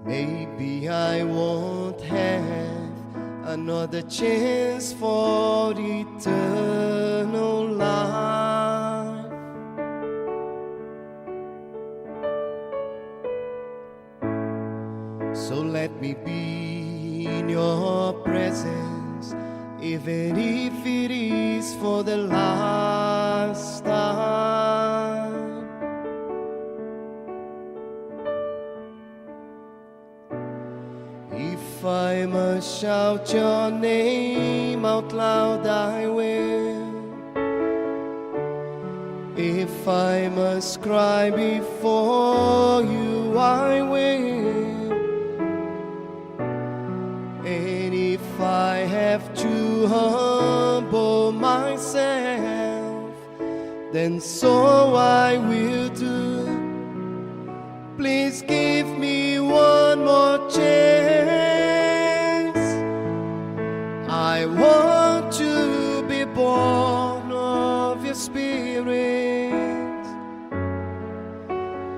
Maybe I won't have another chance for eternal life. So let me be in your presence, even if it is for the last time. If I must shout your name out loud, I will. If I must cry before you, I will. And if I have to humble myself, then so I will do. Please give me one more chance. I want to be born of your Spirit.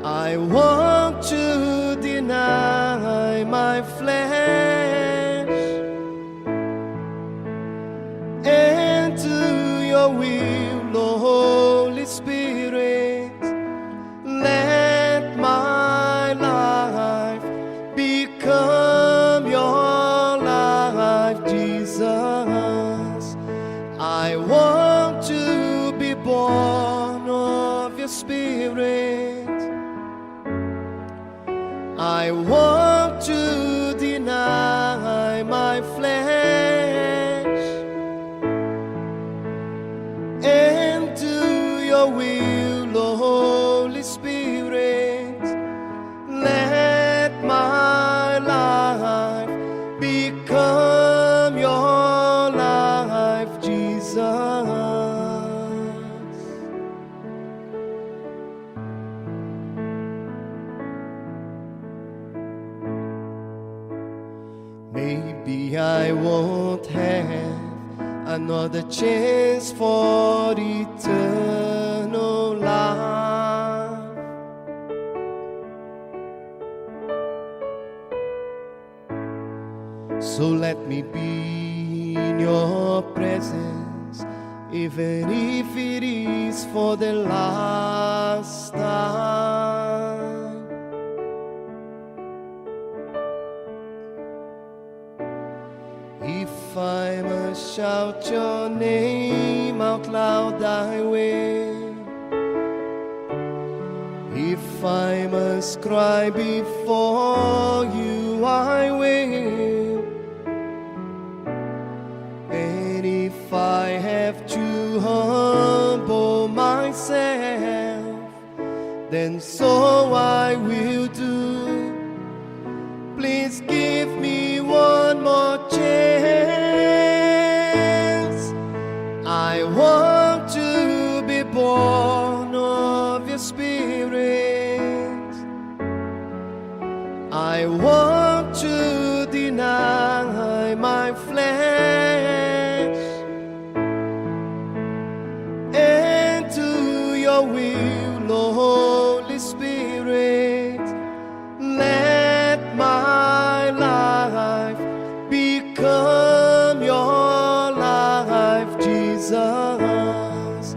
I want to deny my flesh and do your will, O Holy Spirit. Let my life become your life, Jesus. I want to be born of your Spirit. I want to deny my flesh and do your will, O Holy Spirit. Let my life become your life, Jesus. Maybe I won't have another chance for eternal life. So let me be in your presence, even if it is for the last time. If I must shout your name out loud, I will. If I must cry before you, I will. And if I have to humble myself, then so I will do. Please give me one more chance. I want to be born of your Spirit. I want to deny my flesh and do your will, O Holy Spirit. Let my life become your life, Jesus.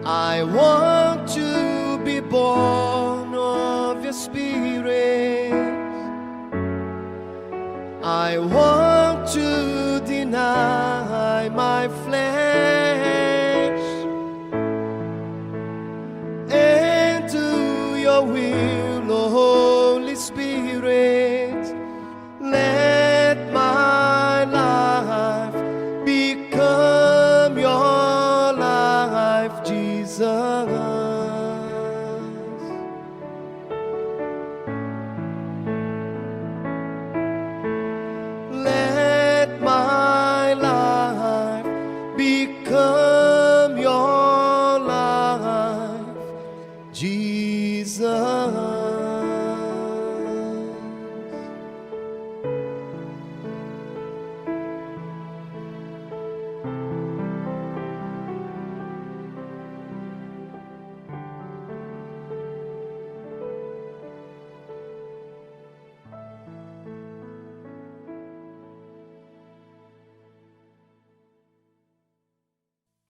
I want to be born of your Spirit. I want to deny my flesh and do your will, O Holy Spirit. Let my life become your life, Jesus. Let my life become your life, Jesus.